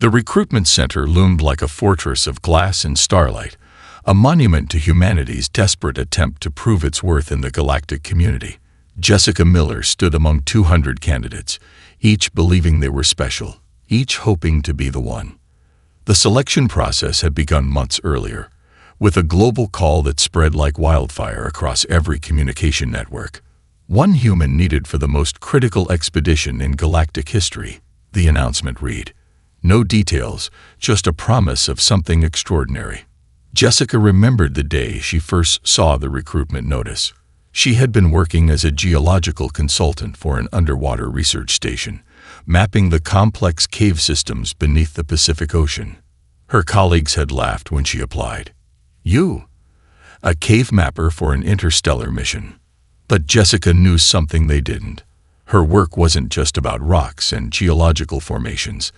The recruitment center loomed like a fortress of glass and starlight, a monument to humanity's desperate attempt to prove its worth in the galactic community. Jessica Miller stood among 200 candidates, each believing they were special, each hoping to be the one. The selection process had begun months earlier, with a global call that spread like wildfire across every communication network. One human needed for the most critical expedition in galactic history, the announcement read. No details, just a promise of something extraordinary. Jessica remembered the day she first saw the recruitment notice. She had been working as a geological consultant for an underwater research station, mapping the complex cave systems beneath the Pacific Ocean. Her colleagues had laughed when she applied. You? A cave mapper for an interstellar mission. But Jessica knew something they didn't. Her work wasn't just about rocks and geological formations.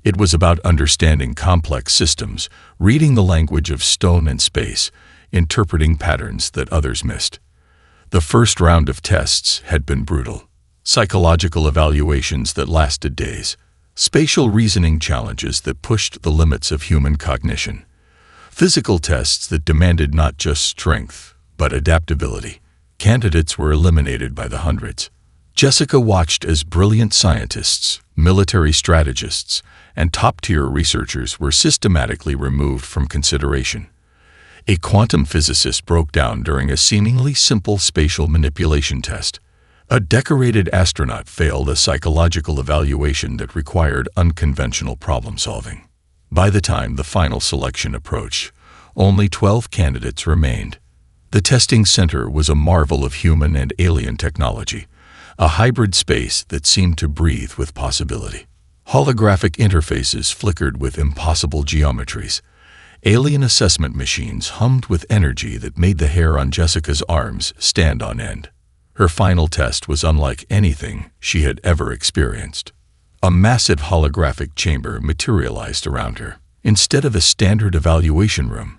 It was about understanding complex systems, reading the language of stone and space, interpreting patterns that others missed. The first round of tests had been brutal. Psychological evaluations that lasted days. Spatial reasoning challenges that pushed the limits of human cognition. Physical tests that demanded not just strength, but adaptability. Candidates were eliminated by the hundreds. Jessica watched as brilliant scientists, military strategists, and top-tier researchers were systematically removed from consideration. A quantum physicist broke down during a seemingly simple spatial manipulation test. A decorated astronaut failed a psychological evaluation that required unconventional problem-solving. By the time the final selection approached, only 12 candidates remained. The testing center was a marvel of human and alien technology, a hybrid space that seemed to breathe with possibility. Holographic interfaces flickered with impossible geometries. Alien assessment machines hummed with energy that made the hair on Jessica's arms stand on end. Her final test was unlike anything she had ever experienced. A massive holographic chamber materialized around her. Instead of a standard evaluation room,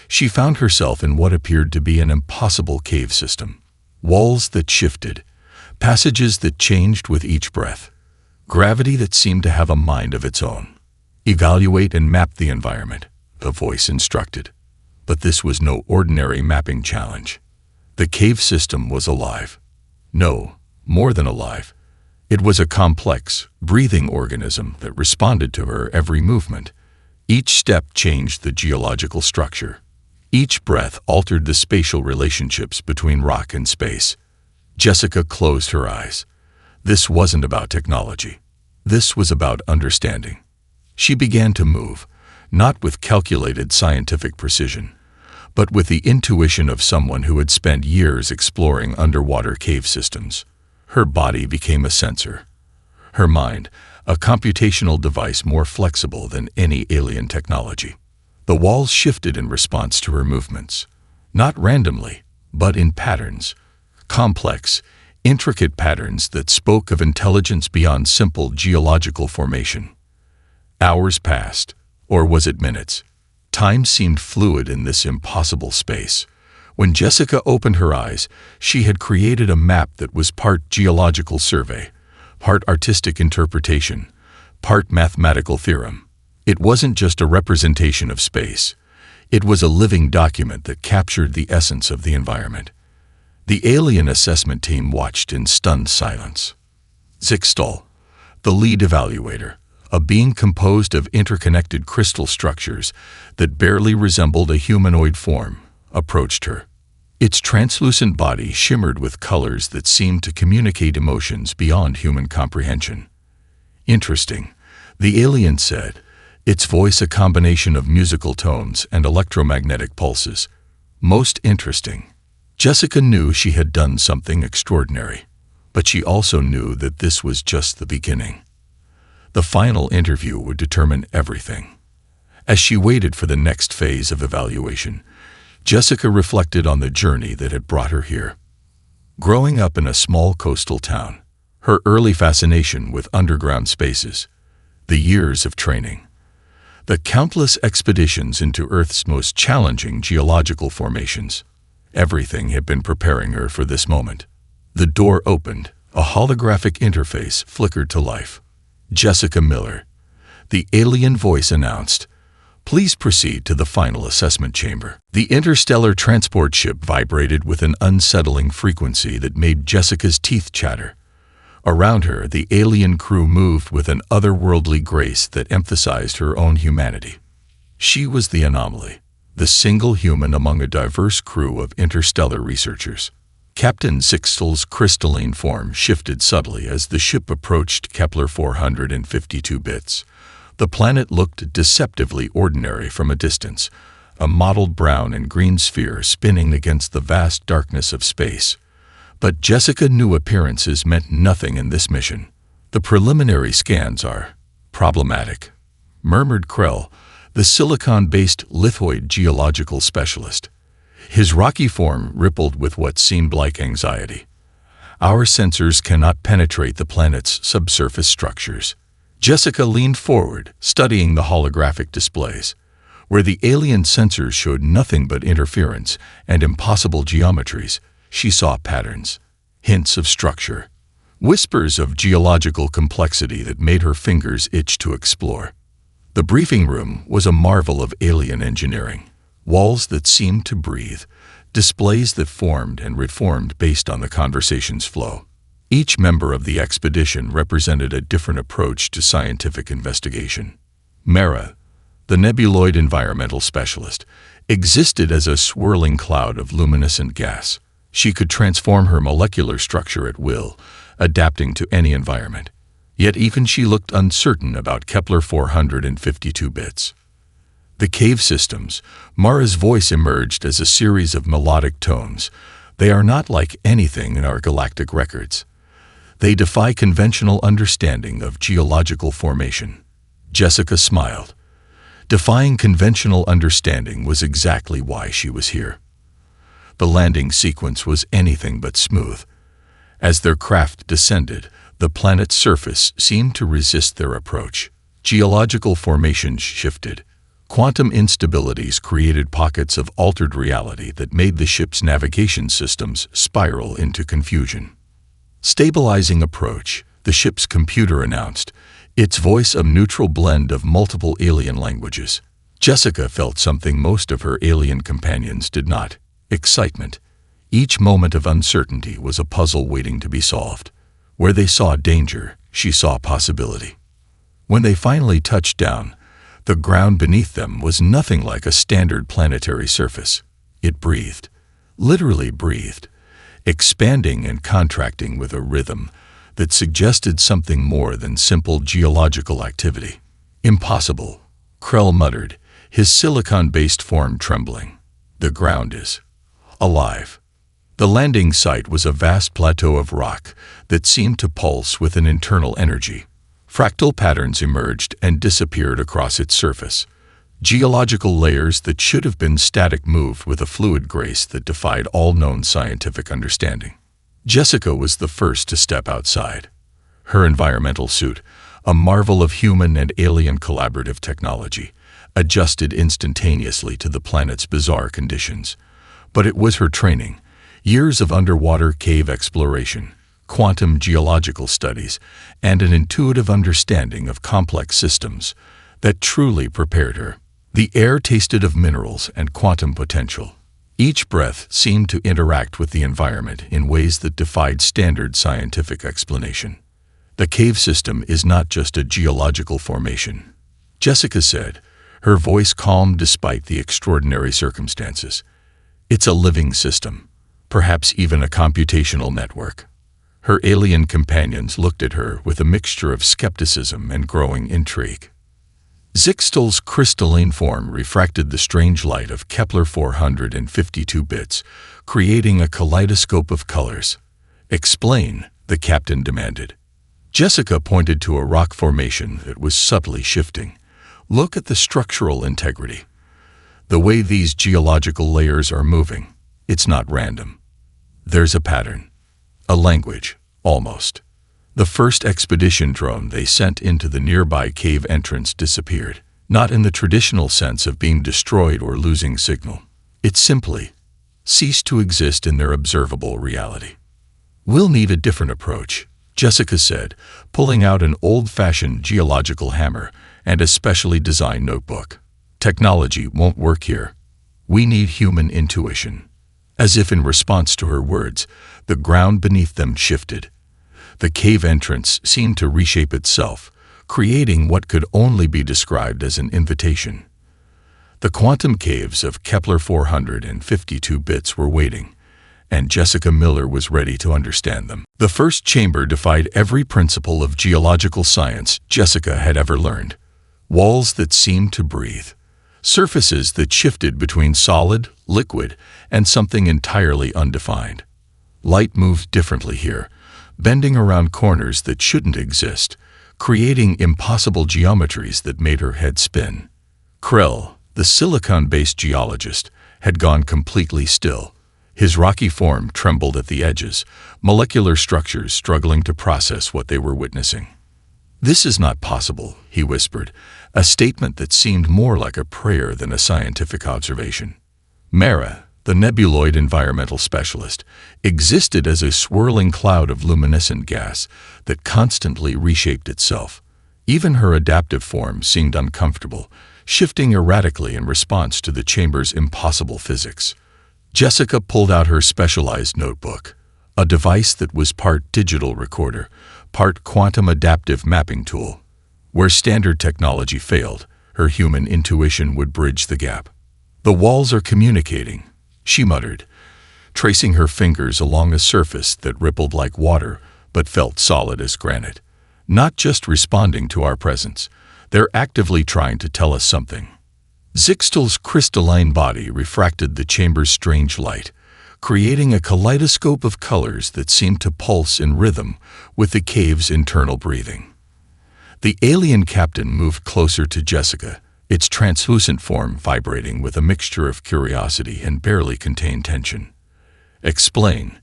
she found herself in what appeared to be an impossible cave system. Walls that shifted, passages that changed with each breath, gravity that seemed to have a mind of its own. Evaluate and map the environment, the voice instructed. But this was no ordinary mapping challenge. The cave system was alive. No, more than alive. It was a complex, breathing organism that responded to her every movement. Each step changed the geological structure. Each breath altered the spatial relationships between rock and space. Jessica closed her eyes. This wasn't about technology. This was about understanding. She began to move, not with calculated scientific precision, but with the intuition of someone who had spent years exploring underwater cave systems. Her body became a sensor. Her mind, a computational device more flexible than any alien technology. The walls shifted in response to her movements, not randomly, but in patterns. Complex, intricate patterns that spoke of intelligence beyond simple geological formation. Hours passed, or was it minutes? Time seemed fluid in this impossible space. When Jessica opened her eyes, she had created a map that was part geological survey, part artistic interpretation, part mathematical theorem. It wasn't just a representation of space. It was a living document that captured the essence of the environment. The alien assessment team watched in stunned silence. Zixtal, the lead evaluator, a being composed of interconnected crystal structures that barely resembled a humanoid form, approached her. Its translucent body shimmered with colors that seemed to communicate emotions beyond human comprehension. Interesting, the alien said, its voice a combination of musical tones and electromagnetic pulses. Most interesting. Jessica knew she had done something extraordinary, but she also knew that this was just the beginning. The final interview would determine everything. As she waited for the next phase of evaluation, Jessica reflected on the journey that had brought her here. Growing up in a small coastal town, her early fascination with underground spaces, the years of training, the countless expeditions into Earth's most challenging geological formations, everything had been preparing her for this moment. The door opened, a holographic interface flickered to life. Jessica Miller, The alien voice announced, "Please proceed to the final assessment chamber." The interstellar transport ship vibrated with an unsettling frequency that made Jessica's teeth chatter. Around her, the alien crew moved with an otherworldly grace that emphasized her own humanity. She was the anomaly, the single human among a diverse crew of interstellar researchers. Captain Sixtel's crystalline form shifted subtly as the ship approached Kepler 452 bits. The planet looked deceptively ordinary from a distance, a mottled brown and green sphere spinning against the vast darkness of space. But Jessica knew appearances meant nothing in this mission. "The preliminary scans are problematic," murmured Krell, the silicon-based lithoid geological specialist. His rocky form rippled with what seemed like anxiety. "Our sensors cannot penetrate the planet's subsurface structures." Jessica leaned forward, studying the holographic displays. Where the alien sensors showed nothing but interference and impossible geometries, she saw patterns, hints of structure, whispers of geological complexity that made her fingers itch to explore. The briefing room was a marvel of alien engineering. Walls that seemed to breathe, displays that formed and reformed based on the conversation's flow. Each member of the expedition represented a different approach to scientific investigation. Mara, the nebuloid environmental specialist, existed as a swirling cloud of luminescent gas. She could transform her molecular structure at will, adapting to any environment. Yet even she looked uncertain about Kepler 452 bits. The cave systems, Mara's voice emerged as a series of melodic tones. They are not like anything in our galactic records. They defy conventional understanding of geological formation. Jessica smiled. Defying conventional understanding was exactly why she was here. The landing sequence was anything but smooth. As their craft descended, the planet's surface seemed to resist their approach. Geological formations shifted. Quantum instabilities created pockets of altered reality that made the ship's navigation systems spiral into confusion. "Stabilizing approach," the ship's computer announced, its voice a neutral blend of multiple alien languages. Jessica felt something most of her alien companions did not: excitement. Each moment of uncertainty was a puzzle waiting to be solved. Where they saw danger, she saw possibility. When they finally touched down, the ground beneath them was nothing like a standard planetary surface. It breathed, literally breathed, expanding and contracting with a rhythm that suggested something more than simple geological activity. "Impossible," Krell muttered, his silicon-based form trembling. "The ground is alive." The landing site was a vast plateau of rock that seemed to pulse with an internal energy. Fractal patterns emerged and disappeared across its surface. Geological layers that should have been static moved with a fluid grace that defied all known scientific understanding. Jessica was the first to step outside. Her environmental suit, a marvel of human and alien collaborative technology, adjusted instantaneously to the planet's bizarre conditions. But it was her training, years of underwater cave exploration, quantum geological studies, and an intuitive understanding of complex systems that truly prepared her. The air tasted of minerals and quantum potential. Each breath seemed to interact with the environment in ways that defied standard scientific explanation. "The cave system is not just a geological formation," Jessica said, her voice calm despite the extraordinary circumstances. "It's a living system, perhaps even a computational network." Her alien companions looked at her with a mixture of skepticism and growing intrigue. Sixtel's crystalline form refracted the strange light of Kepler 452 bits, creating a kaleidoscope of colors. "Explain," the captain demanded. Jessica pointed to a rock formation that was subtly shifting. "Look at the structural integrity. The way these geological layers are moving, it's not random. There's a pattern. A language, almost." The first expedition drone they sent into the nearby cave entrance disappeared, not in the traditional sense of being destroyed or losing signal. It simply ceased to exist in their observable reality. "We'll need a different approach," Jessica said, pulling out an old-fashioned geological hammer and a specially designed notebook. Technology won't work here. We need human intuition. As if in response to her words, the ground beneath them shifted. The cave entrance seemed to reshape itself, creating what could only be described as an invitation. The quantum caves of Kepler 452 bits were waiting, and Jessica Miller was ready to understand them. The first chamber defied every principle of geological science Jessica had ever learned. Walls that seemed to breathe. Surfaces that shifted between solid, liquid, and something entirely undefined. Light moved differently here, bending around corners that shouldn't exist, creating impossible geometries that made her head spin. Krell, the silicon-based geologist, had gone completely still. His rocky form trembled at the edges, molecular structures struggling to process what they were witnessing. "This is not possible," he whispered, a statement that seemed more like a prayer than a scientific observation. Mara, the nebuloid environmental specialist, existed as a swirling cloud of luminescent gas that constantly reshaped itself. Even her adaptive form seemed uncomfortable, shifting erratically in response to the chamber's impossible physics. Jessica pulled out her specialized notebook, a device that was part digital recorder, part quantum adaptive mapping tool. Where standard technology failed, her human intuition would bridge the gap. "The walls are communicating," she muttered, tracing her fingers along a surface that rippled like water but felt solid as granite. "Not just responding to our presence, they're actively trying to tell us something." Zixtal's crystalline body refracted the chamber's strange light, creating a kaleidoscope of colors that seemed to pulse in rhythm with the cave's internal breathing. The alien captain moved closer to Jessica, its translucent form vibrating with a mixture of curiosity and barely contained tension. "Explain,"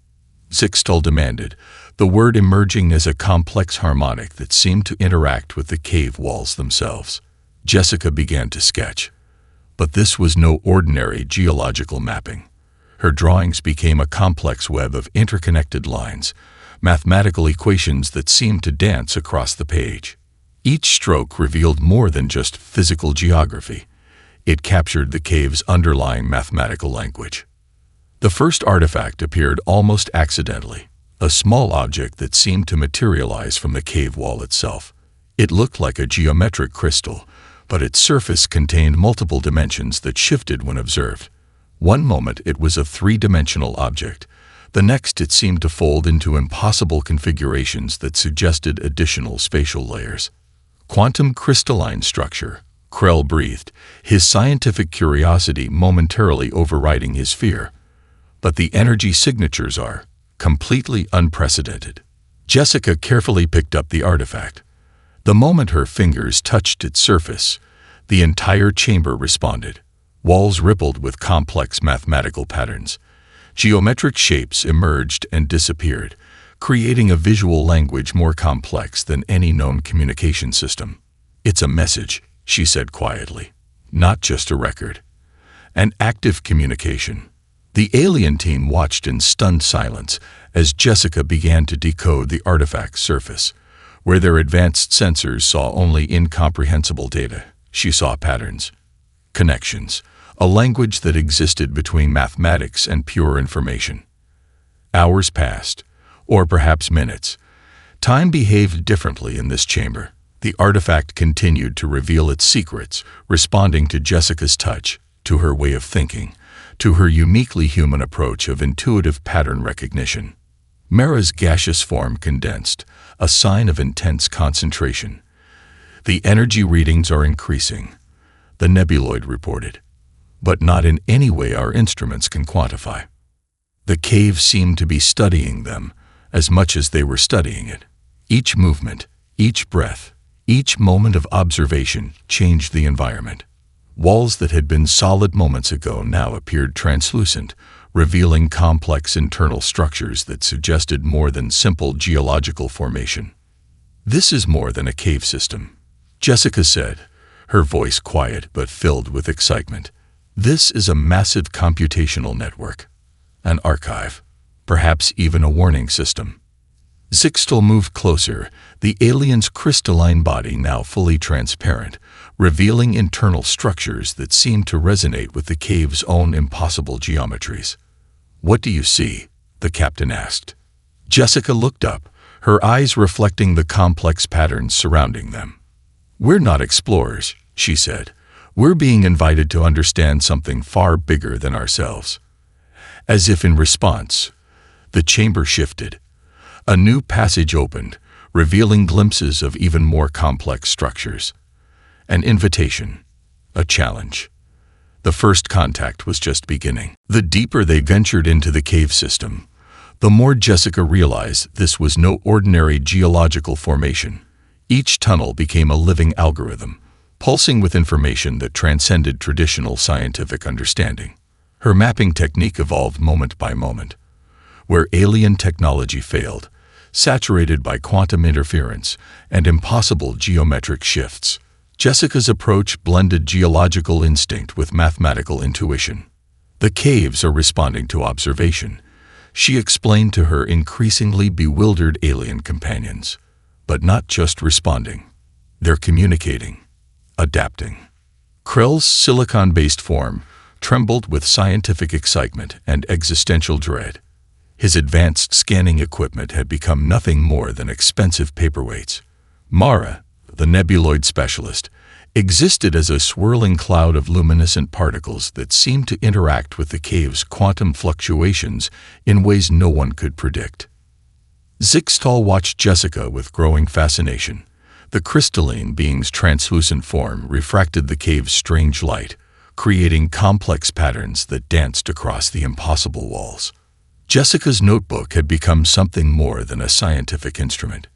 Zixtal demanded, the word emerging as a complex harmonic that seemed to interact with the cave walls themselves. Jessica began to sketch. But this was no ordinary geological mapping. Her drawings became a complex web of interconnected lines, mathematical equations that seemed to dance across the page. Each stroke revealed more than just physical geography. It captured the cave's underlying mathematical language. The first artifact appeared almost accidentally, a small object that seemed to materialize from the cave wall itself. It looked like a geometric crystal, but its surface contained multiple dimensions that shifted when observed. One moment it was a three-dimensional object. The next it seemed to fold into impossible configurations that suggested additional spatial layers. "Quantum crystalline structure," Krell breathed, his scientific curiosity momentarily overriding his fear. "But the energy signatures are completely unprecedented." Jessica carefully picked up the artifact. The moment her fingers touched its surface, the entire chamber responded. Walls rippled with complex mathematical patterns. Geometric shapes emerged and disappeared, creating a visual language more complex than any known communication system. "It's a message," she said quietly, "not just a record. An active communication." The alien team watched in stunned silence as Jessica began to decode the artifact's surface. Where their advanced sensors saw only incomprehensible data, she saw patterns, connections, a language that existed between mathematics and pure information. Hours passed, or perhaps minutes. Time behaved differently in this chamber. The artifact continued to reveal its secrets, responding to Jessica's touch, to her way of thinking, to her uniquely human approach of intuitive pattern recognition. Mara's gaseous form condensed, a sign of intense concentration. "The energy readings are increasing," the nebuloid reported, "but not in any way our instruments can quantify." The cave seemed to be studying them as much as they were studying it. Each movement, each breath, each moment of observation changed the environment. Walls that had been solid moments ago now appeared translucent, revealing complex internal structures that suggested more than simple geological formation. "This is more than a cave system," Jessica said, her voice quiet but filled with excitement. "This is a massive computational network. An archive, perhaps even a warning system." Zixtal moved closer, the alien's crystalline body now fully transparent, revealing internal structures that seemed to resonate with the cave's own impossible geometries. "What do you see?" the captain asked. Jessica looked up, her eyes reflecting the complex patterns surrounding them. "We're not explorers," she said. "We're being invited to understand something far bigger than ourselves." As if in response, the chamber shifted. A new passage opened, revealing glimpses of even more complex structures. An invitation, a challenge. The first contact was just beginning. The deeper they ventured into the cave system, the more Jessica realized this was no ordinary geological formation. Each tunnel became a living algorithm, pulsing with information that transcended traditional scientific understanding. Her mapping technique evolved moment by moment. Where alien technology failed, saturated by quantum interference and impossible geometric shifts, Jessica's approach blended geological instinct with mathematical intuition. "The caves are responding to observation," she explained to her increasingly bewildered alien companions. "But not just responding. They're communicating, adapting." Krell's silicon-based form trembled with scientific excitement and existential dread. His advanced scanning equipment had become nothing more than expensive paperweights. Mara, the nebuloid specialist, existed as a swirling cloud of luminescent particles that seemed to interact with the cave's quantum fluctuations in ways no one could predict. Zixtal watched Jessica with growing fascination. The crystalline being's translucent form refracted the cave's strange light, creating complex patterns that danced across the impossible walls. Jessica's notebook had become something more than a scientific instrument.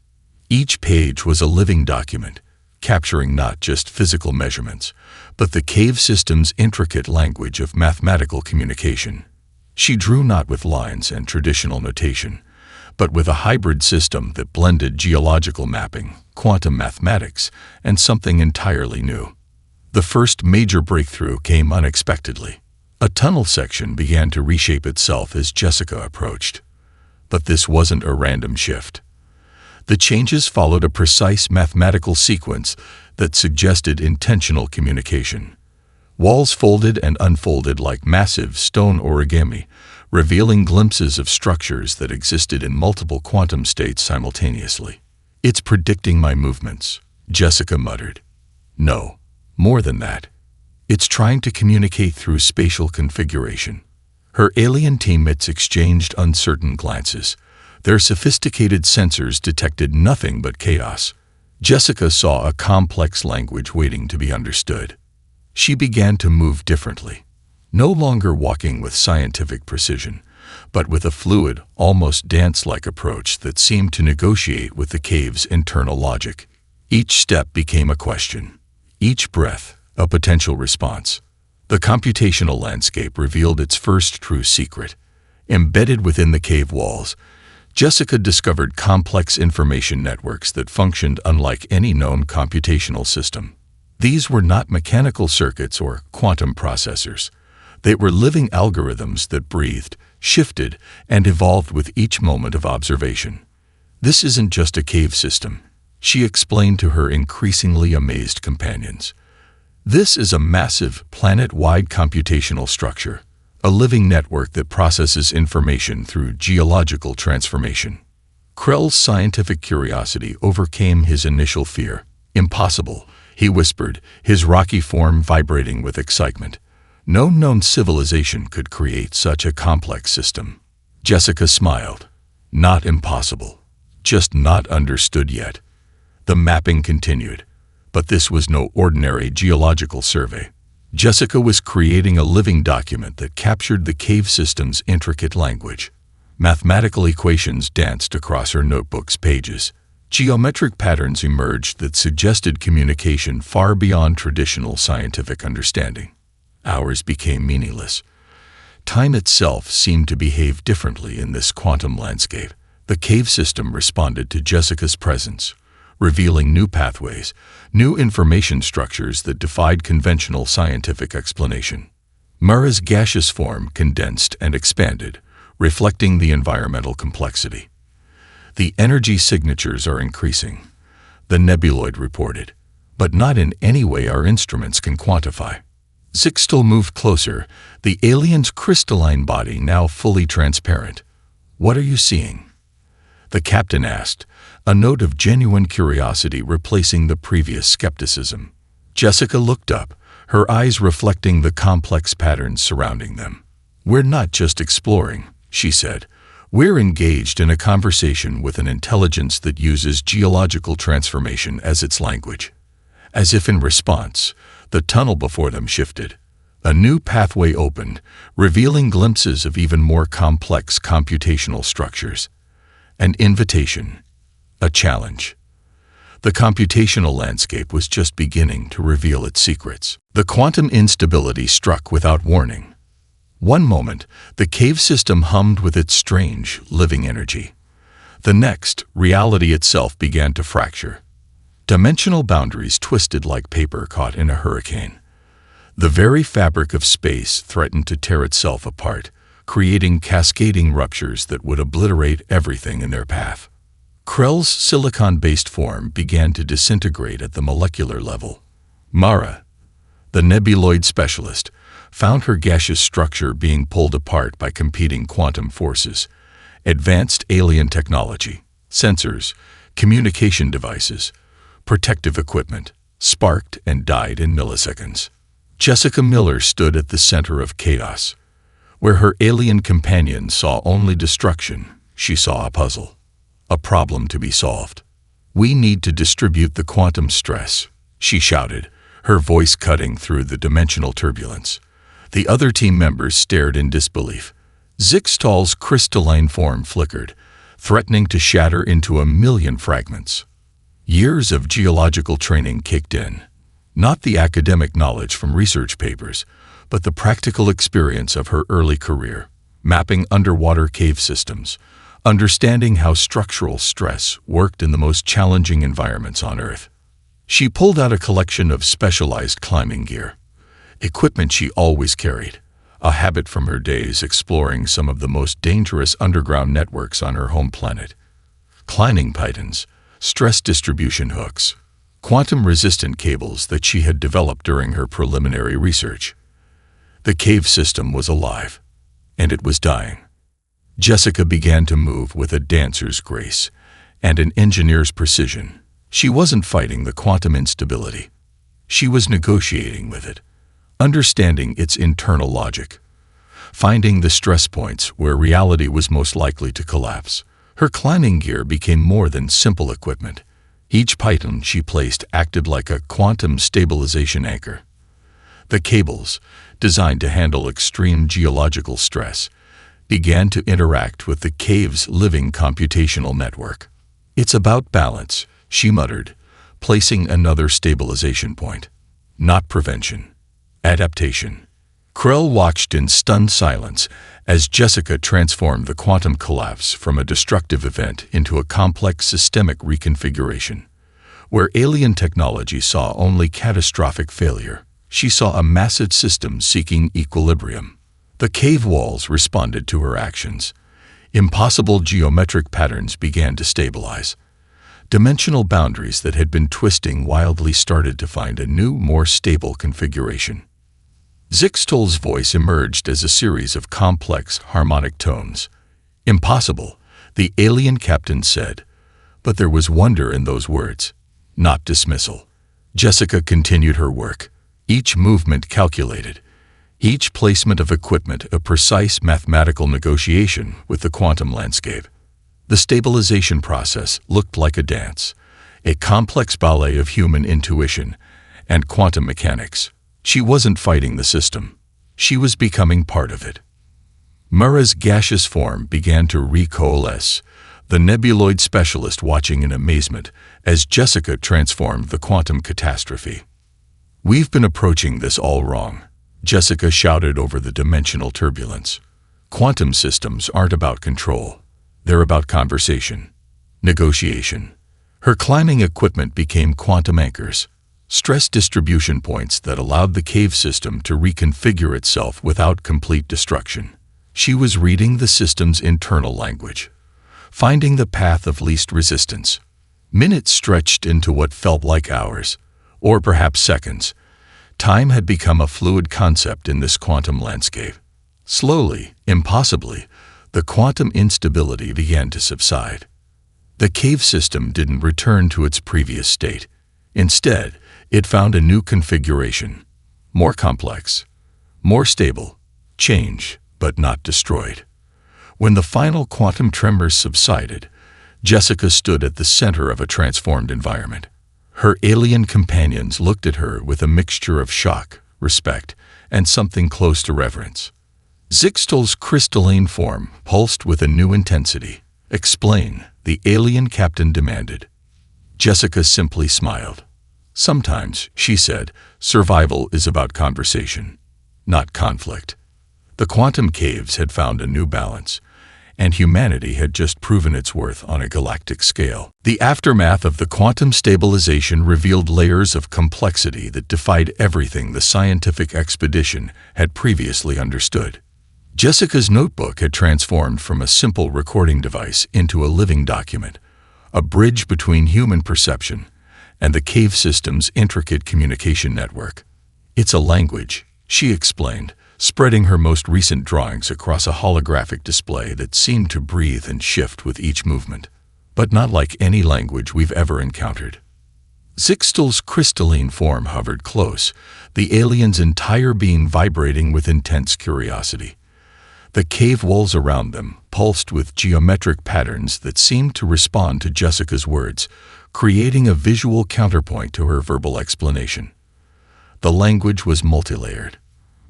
Each page was a living document, capturing not just physical measurements, but the cave system's intricate language of mathematical communication. She drew not with lines and traditional notation, but with a hybrid system that blended geological mapping, quantum mathematics, and something entirely new. The first major breakthrough came unexpectedly. A tunnel section began to reshape itself as Jessica approached. But this wasn't a random shift. The changes followed a precise mathematical sequence that suggested intentional communication. Walls folded and unfolded like massive stone origami, revealing glimpses of structures that existed in multiple quantum states simultaneously. "It's predicting my movements," Jessica muttered. "No, more than that. It's trying to communicate through spatial configuration." Her alien teammates exchanged uncertain glances. Their sophisticated sensors detected nothing but chaos. Jessica saw a complex language waiting to be understood. She began to move differently, no longer walking with scientific precision, but with a fluid, almost dance-like approach that seemed to negotiate with the cave's internal logic. Each step became a question. Each breath, a potential response. The computational landscape revealed its first true secret. Embedded within the cave walls, Jessica discovered complex information networks that functioned unlike any known computational system. These were not mechanical circuits or quantum processors. They were living algorithms that breathed, shifted, and evolved with each moment of observation. "This isn't just a cave system," she explained to her increasingly amazed companions. "This is a massive, planet-wide computational structure, a living network that processes information through geological transformation." Krell's scientific curiosity overcame his initial fear. "Impossible," he whispered, his rocky form vibrating with excitement. "No known civilization could create such a complex system." Jessica smiled. "Not impossible, just not understood yet." The mapping continued. But this was no ordinary geological survey. Jessica was creating a living document that captured the cave system's intricate language. Mathematical equations danced across her notebook's pages. Geometric patterns emerged that suggested communication far beyond traditional scientific understanding. Hours became meaningless. Time itself seemed to behave differently in this quantum landscape. The cave system responded to Jessica's presence, revealing new pathways, new information structures that defied conventional scientific explanation. Mara's gaseous form condensed and expanded, reflecting the environmental complexity. The energy signatures are increasing, the nebuloid reported, but not in any way our instruments can quantify. Zixtal moved closer, the alien's crystalline body now fully transparent. What are you seeing? The captain asked, a note of genuine curiosity replacing the previous skepticism. Jessica looked up, her eyes reflecting the complex patterns surrounding them. We're not just exploring, she said. We're engaged in a conversation with an intelligence that uses geological transformation as its language. As if in response, the tunnel before them shifted. A new pathway opened, revealing glimpses of even more complex computational structures. An invitation, a challenge. The computational landscape was just beginning to reveal its secrets. The quantum instability struck without warning. One moment, the cave system hummed with its strange, living energy. The next, reality itself began to fracture. Dimensional boundaries twisted like paper caught in a hurricane. The very fabric of space threatened to tear itself apart, creating cascading ruptures that would obliterate everything in their path. Krell's silicon-based form began to disintegrate at the molecular level. Mara, the nebuloid specialist, found her gaseous structure being pulled apart by competing quantum forces. Advanced alien technology, sensors, communication devices, protective equipment, sparked and died in milliseconds. Jessica Miller stood at the center of chaos. Where her alien companion saw only destruction, she saw a puzzle, a problem to be solved. We need to distribute the quantum stress, she shouted, her voice cutting through the dimensional turbulence. The other team members stared in disbelief. Zixtal's crystalline form flickered, threatening to shatter into a million fragments. Years of geological training kicked in. Not the academic knowledge from research papers, but the practical experience of her early career, mapping underwater cave systems, understanding how structural stress worked in the most challenging environments on Earth. She pulled out a collection of specialized climbing gear, equipment she always carried, a habit from her days exploring some of the most dangerous underground networks on her home planet. Climbing pythons, stress distribution hooks, quantum-resistant cables that she had developed during her preliminary research. The cave system was alive, and it was dying. Jessica began to move with a dancer's grace and an engineer's precision. She wasn't fighting the quantum instability. She was negotiating with it, understanding its internal logic, finding the stress points where reality was most likely to collapse. Her climbing gear became more than simple equipment. Each python she placed acted like a quantum stabilization anchor. The cables, designed to handle extreme geological stress, began to interact with the cave's living computational network. It's about balance, she muttered, placing another stabilization point. Not prevention. Adaptation. Krell watched in stunned silence as Jessica transformed the quantum collapse from a destructive event into a complex systemic reconfiguration. Where alien technology saw only catastrophic failure, she saw a massive system seeking equilibrium. The cave walls responded to her actions. Impossible geometric patterns began to stabilize. Dimensional boundaries that had been twisting wildly started to find a new, more stable configuration. Zixtal's voice emerged as a series of complex, harmonic tones. Impossible, the alien captain said, but there was wonder in those words, not dismissal. Jessica continued her work, each movement calculated, each placement of equipment a precise mathematical negotiation with the quantum landscape. The stabilization process looked like a dance, a complex ballet of human intuition and quantum mechanics. She wasn't fighting the system. She was becoming part of it. Mura's gaseous form began to recoalesce, the nebuloid specialist watching in amazement as Jessica transformed the quantum catastrophe. We've been approaching this all wrong, Jessica shouted over the dimensional turbulence. Quantum systems aren't about control. They're about conversation, negotiation. Her climbing equipment became quantum anchors, stress distribution points that allowed the cave system to reconfigure itself without complete destruction. She was reading the system's internal language, finding the path of least resistance. Minutes stretched into what felt like hours, or perhaps seconds. Time had become a fluid concept in this quantum landscape. Slowly, impossibly, the quantum instability began to subside. The cave system didn't return to its previous state. Instead, it found a new configuration, more complex, more stable, changed, but not destroyed. When the final quantum tremors subsided, Jessica stood at the center of a transformed environment. Her alien companions looked at her with a mixture of shock, respect, and something close to reverence. Zixtal's crystalline form pulsed with a new intensity. "Explain," the alien captain demanded. Jessica simply smiled. "Sometimes," she said, "survival is about conversation, not conflict." The quantum caves had found a new balance, and humanity had just proven its worth on a galactic scale. The aftermath of the quantum stabilization revealed layers of complexity that defied everything the scientific expedition had previously understood. Jessica's notebook had transformed from a simple recording device into a living document, a bridge between human perception and the cave system's intricate communication network. "It's a language," she explained, spreading her most recent drawings across a holographic display that seemed to breathe and shift with each movement. "But not like any language we've ever encountered." Zixtal's crystalline form hovered close, the alien's entire being vibrating with intense curiosity. The cave walls around them pulsed with geometric patterns that seemed to respond to Jessica's words, creating a visual counterpoint to her verbal explanation. The language was multilayered.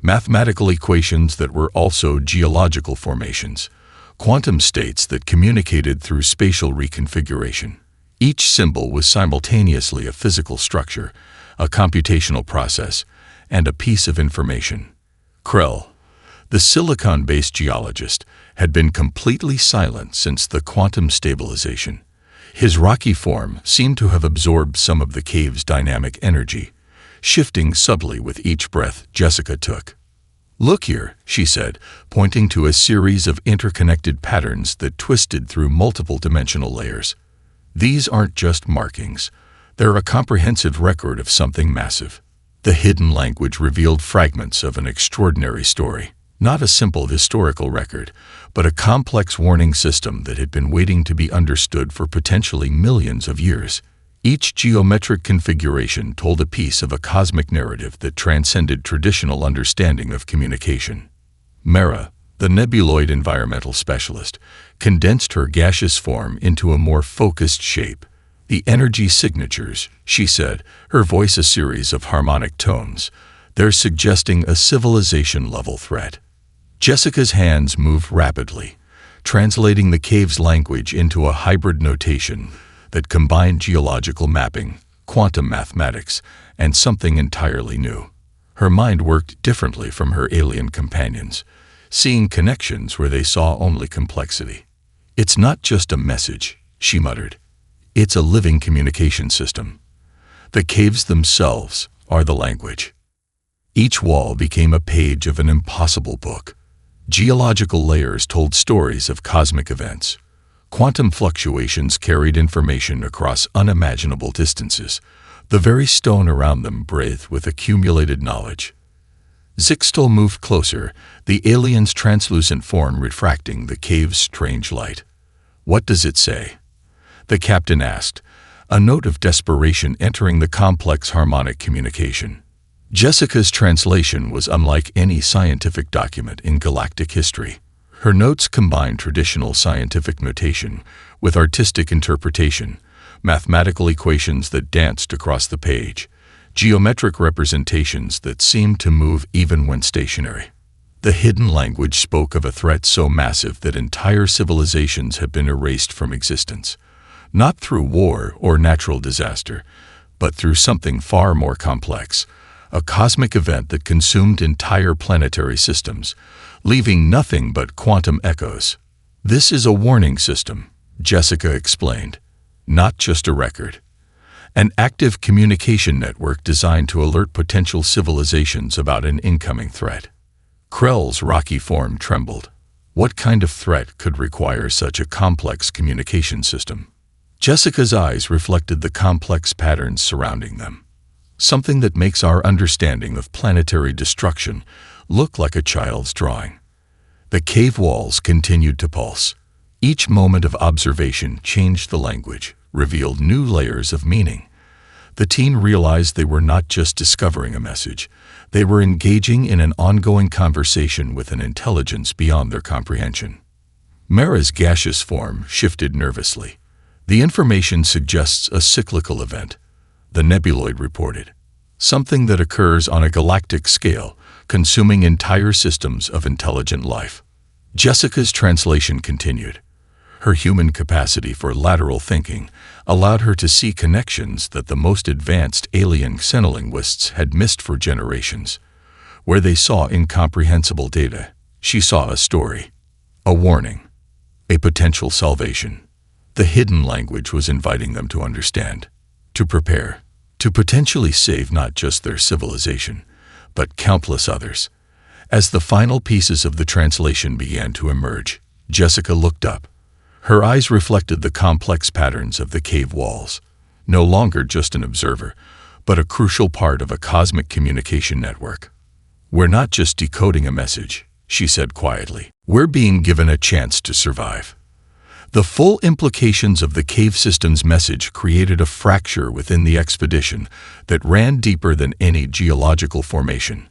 Mathematical equations that were also geological formations, quantum states that communicated through spatial reconfiguration. Each symbol was simultaneously a physical structure, a computational process, and a piece of information. Krell, the silicon-based geologist, had been completely silent since the quantum stabilization. His rocky form seemed to have absorbed some of the cave's dynamic energy, shifting subtly with each breath Jessica took. "Look here," she said, pointing to a series of interconnected patterns that twisted through multiple dimensional layers. "These aren't just markings. They're a comprehensive record of something massive." The hidden language revealed fragments of an extraordinary story. Not a simple historical record, but a complex warning system that had been waiting to be understood for potentially millions of years. Each geometric configuration told a piece of a cosmic narrative that transcended traditional understanding of communication. Mara, the nebuloid environmental specialist, condensed her gaseous form into a more focused shape. "The energy signatures," she said, her voice a series of harmonic tones. "They're suggesting a civilization-level threat." Jessica's hands moved rapidly, translating the cave's language into a hybrid notation that combined geological mapping, quantum mathematics, and something entirely new. Her mind worked differently from her alien companions, seeing connections where they saw only complexity. "It's not just a message," she muttered. "It's a living communication system. The caves themselves are the language." Each wall became a page of an impossible book. Geological layers told stories of cosmic events. Quantum fluctuations carried information across unimaginable distances. The very stone around them breathed with accumulated knowledge. Zixtal moved closer, the alien's translucent form refracting the cave's strange light. "What does it say?" the captain asked, a note of desperation entering the complex harmonic communication. Jessica's translation was unlike any scientific document in galactic history. Her notes combined traditional scientific notation with artistic interpretation, mathematical equations that danced across the page, geometric representations that seemed to move even when stationary. The hidden language spoke of a threat so massive that entire civilizations had been erased from existence, not through war or natural disaster, but through something far more complex, a cosmic event that consumed entire planetary systems, leaving nothing but quantum echoes. "This is a warning system," Jessica explained, "not just a record. An active communication network designed to alert potential civilizations about an incoming threat." Krell's rocky form trembled. What kind of threat could require such a complex communication system? Jessica's eyes reflected the complex patterns surrounding them, something that makes our understanding of planetary destruction look like a child's drawing. The cave walls continued to pulse. Each moment of observation changed the language, revealed new layers of meaning. The teen realized they were not just discovering a message, they were engaging in an ongoing conversation with an intelligence beyond their comprehension. Mara's gaseous form shifted nervously. The information suggests a cyclical event, the nebuloid reported, something that occurs on a galactic scale, consuming entire systems of intelligent life. Jessica's translation continued. Her human capacity for lateral thinking allowed her to see connections that the most advanced alien xenolinguists had missed for generations. Where they saw incomprehensible data, she saw a story, a warning, a potential salvation. The hidden language was inviting them to understand, to prepare, to potentially save not just their civilization, but countless others. As the final pieces of the translation began to emerge, Jessica looked up. Her eyes reflected the complex patterns of the cave walls, no longer just an observer, but a crucial part of a cosmic communication network. "We're not just decoding a message," she said quietly. "We're being given a chance to survive." The full implications of the cave system's message created a fracture within the expedition that ran deeper than any geological formation.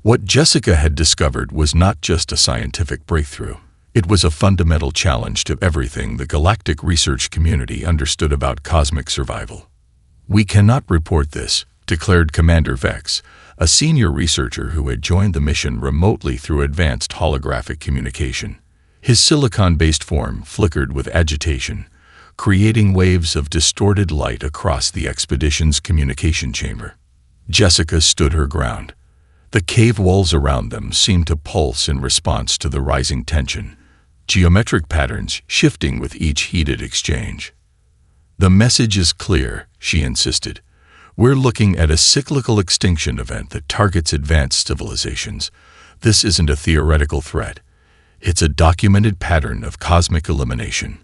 What Jessica had discovered was not just a scientific breakthrough. It was a fundamental challenge to everything the galactic research community understood about cosmic survival. "We cannot report this," declared Commander Vex, a senior researcher who had joined the mission remotely through advanced holographic communication. His silicon-based form flickered with agitation, creating waves of distorted light across the expedition's communication chamber. Jessica stood her ground. The cave walls around them seemed to pulse in response to the rising tension, geometric patterns shifting with each heated exchange. "The message is clear," she insisted. "We're looking at a cyclical extinction event that targets advanced civilizations. This isn't a theoretical threat. It's a documented pattern of cosmic elimination."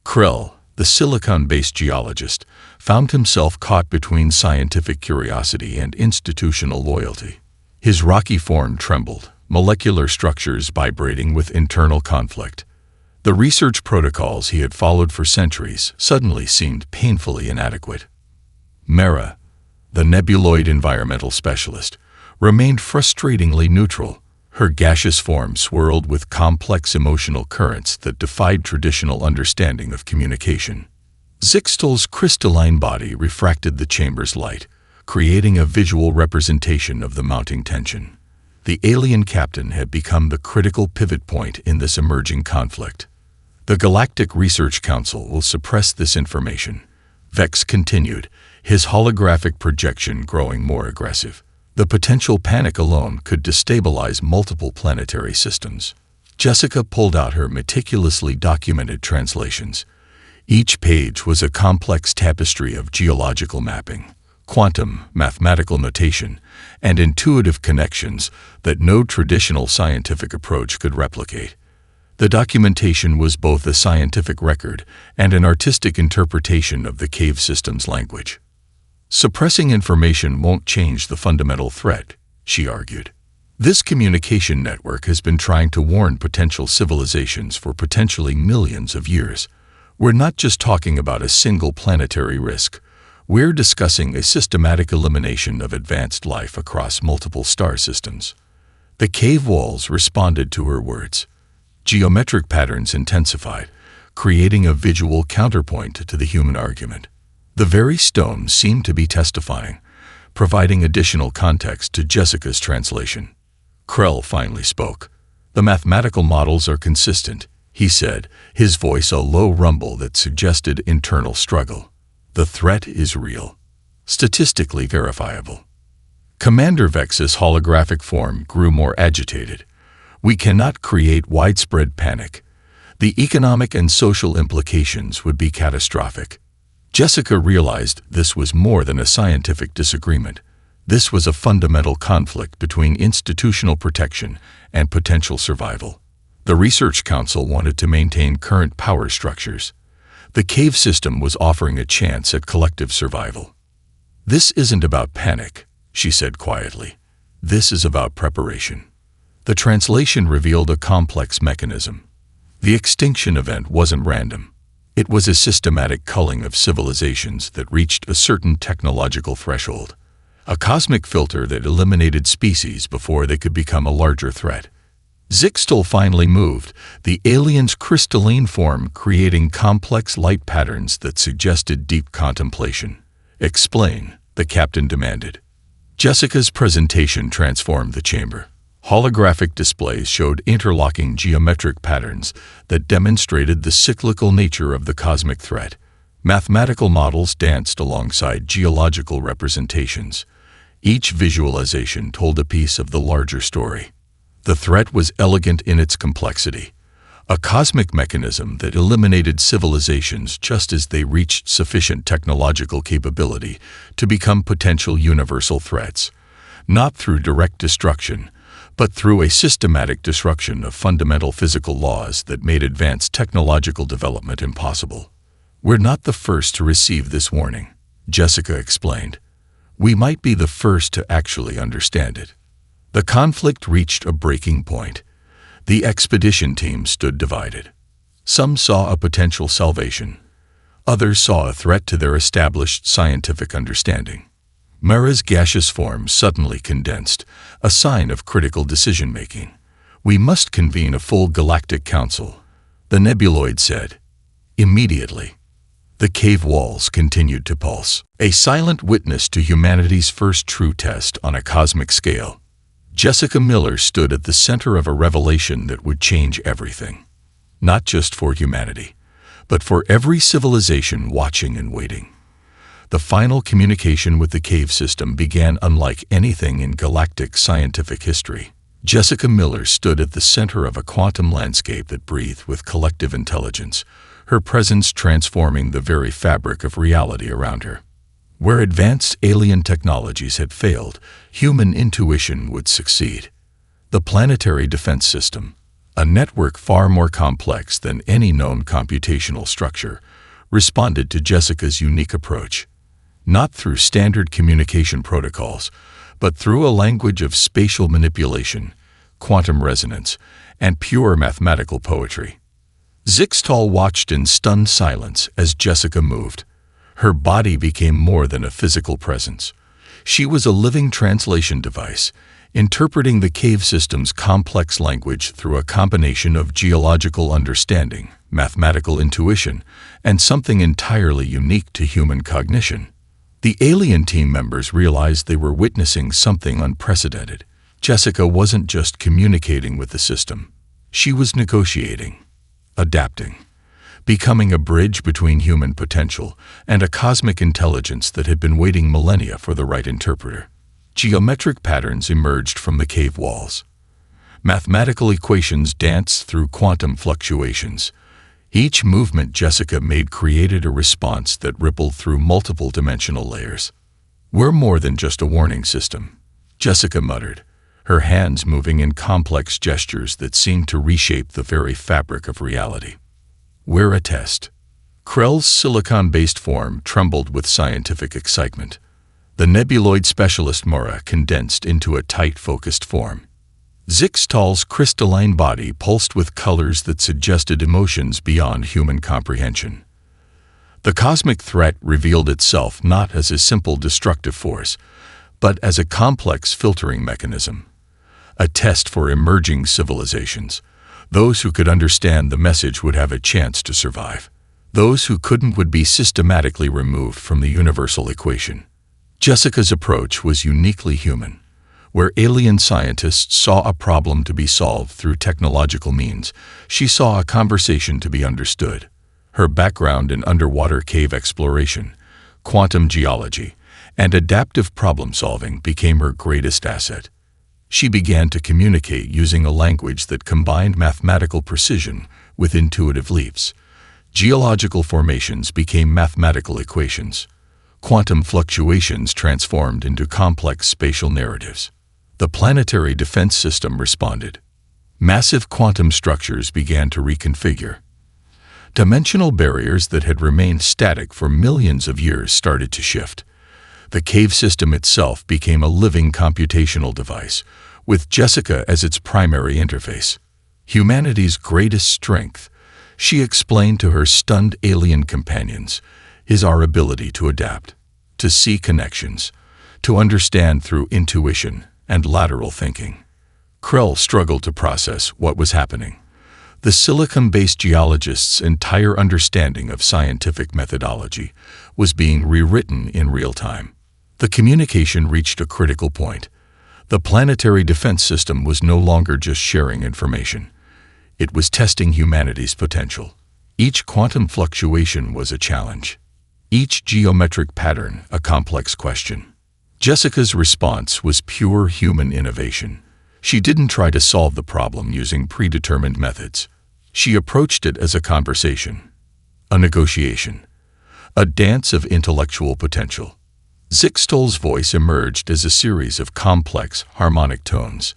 Krell, the silicon-based geologist, found himself caught between scientific curiosity and institutional loyalty. His rocky form trembled, molecular structures vibrating with internal conflict. The research protocols he had followed for centuries suddenly seemed painfully inadequate. Mara, the nebuloid environmental specialist, remained frustratingly neutral. Her gaseous form swirled with complex emotional currents that defied traditional understanding of communication. Zixtal's crystalline body refracted the chamber's light, creating a visual representation of the mounting tension. The alien captain had become the critical pivot point in this emerging conflict. "The Galactic Research Council will suppress this information," Vex continued, his holographic projection growing more aggressive. "The potential panic alone could destabilize multiple planetary systems." Jessica pulled out her meticulously documented translations. Each page was a complex tapestry of geological mapping, quantum, mathematical notation, and intuitive connections that no traditional scientific approach could replicate. The documentation was both a scientific record and an artistic interpretation of the cave system's language. "Suppressing information won't change the fundamental threat," she argued. "This communication network has been trying to warn potential civilizations for potentially millions of years. We're not just talking about a single planetary risk. We're discussing a systematic elimination of advanced life across multiple star systems." The cave walls responded to her words. Geometric patterns intensified, creating a visual counterpoint to the human argument. The very stones seemed to be testifying, providing additional context to Jessica's translation. Krell finally spoke. "The mathematical models are consistent," he said, his voice a low rumble that suggested internal struggle. "The threat is real, statistically verifiable." Commander Vex's holographic form grew more agitated. "We cannot create widespread panic. The economic and social implications would be catastrophic." Jessica realized this was more than a scientific disagreement. This was a fundamental conflict between institutional protection and potential survival. The Research Council wanted to maintain current power structures. The cave system was offering a chance at collective survival. "This isn't about panic," she said quietly. "This is about preparation." The translation revealed a complex mechanism. The extinction event wasn't random. It was a systematic culling of civilizations that reached a certain technological threshold, a cosmic filter that eliminated species before they could become a larger threat. Zixtal finally moved, the alien's crystalline form creating complex light patterns that suggested deep contemplation. "Explain," the captain demanded. Jessica's presentation transformed the chamber. Holographic displays showed interlocking geometric patterns that demonstrated the cyclical nature of the cosmic threat. Mathematical models danced alongside geological representations. Each visualization told a piece of the larger story. The threat was elegant in its complexity, a cosmic mechanism that eliminated civilizations just as they reached sufficient technological capability to become potential universal threats, not through direct destruction, but through a systematic disruption of fundamental physical laws that made advanced technological development impossible. "We're not the first to receive this warning," Jessica explained. "We might be the first to actually understand it." The conflict reached a breaking point. The expedition team stood divided. Some saw a potential salvation. Others saw a threat to their established scientific understanding. Mara's gaseous form suddenly condensed, a sign of critical decision-making. "We must convene a full galactic council," the nebuloid said. Immediately, the cave walls continued to pulse, a silent witness to humanity's first true test on a cosmic scale. Jessica Miller stood at the center of a revelation that would change everything. Not just for humanity, but for every civilization watching and waiting. The final communication with the cave system began unlike anything in galactic scientific history. Jessica Miller stood at the center of a quantum landscape that breathed with collective intelligence, her presence transforming the very fabric of reality around her. Where advanced alien technologies had failed, human intuition would succeed. The planetary defense system, a network far more complex than any known computational structure, responded to Jessica's unique approach. Not through standard communication protocols, but through a language of spatial manipulation, quantum resonance, and pure mathematical poetry. Zixtal watched in stunned silence as Jessica moved. Her body became more than a physical presence. She was a living translation device, interpreting the cave system's complex language through a combination of geological understanding, mathematical intuition, and something entirely unique to human cognition. The alien team members realized they were witnessing something unprecedented. Jessica wasn't just communicating with the system. She was negotiating, adapting, becoming a bridge between human potential and a cosmic intelligence that had been waiting millennia for the right interpreter. Geometric patterns emerged from the cave walls. Mathematical equations danced through quantum fluctuations. Each movement Jessica made created a response that rippled through multiple dimensional layers. "We're more than just a warning system," Jessica muttered, her hands moving in complex gestures that seemed to reshape the very fabric of reality. "We're a test." Krell's silicon-based form trembled with scientific excitement. The nebuloid specialist Mora condensed into a tight, focused form. Zixtal's crystalline body pulsed with colors that suggested emotions beyond human comprehension. The cosmic threat revealed itself not as a simple destructive force, but as a complex filtering mechanism. A test for emerging civilizations. Those who could understand the message would have a chance to survive. Those who couldn't would be systematically removed from the universal equation. Jessica's approach was uniquely human. Where alien scientists saw a problem to be solved through technological means, she saw a conversation to be understood. Her background in underwater cave exploration, quantum geology, and adaptive problem-solving became her greatest asset. She began to communicate using a language that combined mathematical precision with intuitive leaps. Geological formations became mathematical equations. Quantum fluctuations transformed into complex spatial narratives. The planetary defense system responded. Massive quantum structures began to reconfigure. Dimensional barriers that had remained static for millions of years started to shift. The cave system itself became a living computational device, with Jessica as its primary interface. Humanity's greatest strength, she explained to her stunned alien companions, is our ability to adapt, to see connections, to understand through intuition and lateral thinking. Krell struggled to process what was happening. The silicon-based geologist's entire understanding of scientific methodology was being rewritten in real time. The communication reached a critical point. The planetary defense system was no longer just sharing information. It was testing humanity's potential. Each quantum fluctuation was a challenge. Each geometric pattern a complex question. Jessica's response was pure human innovation. She didn't try to solve the problem using predetermined methods. She approached it as a conversation, a negotiation, a dance of intellectual potential. Zixtol's voice emerged as a series of complex, harmonic tones.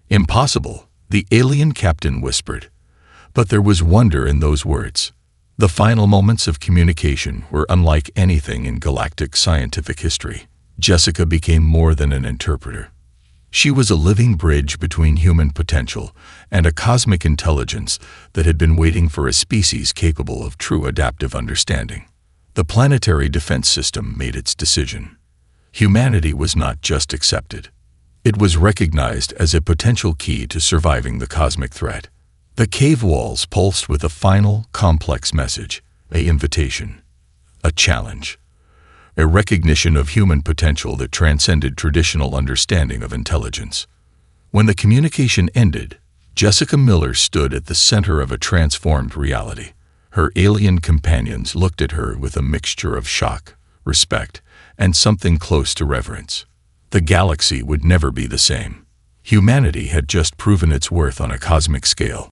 "Impossible," the alien captain whispered. But there was wonder in those words. The final moments of communication were unlike anything in galactic scientific history. Jessica became more than an interpreter. She was a living bridge between human potential and a cosmic intelligence that had been waiting for a species capable of true adaptive understanding. The planetary defense system made its decision. Humanity was not just accepted. It was recognized as a potential key to surviving the cosmic threat. The cave walls pulsed with a final, complex message, an invitation, a challenge, a recognition of human potential that transcended traditional understanding of intelligence. When the communication ended, Jessica Miller stood at the center of a transformed reality. Her alien companions looked at her with a mixture of shock, respect, and something close to reverence. The galaxy would never be the same. Humanity had just proven its worth on a cosmic scale.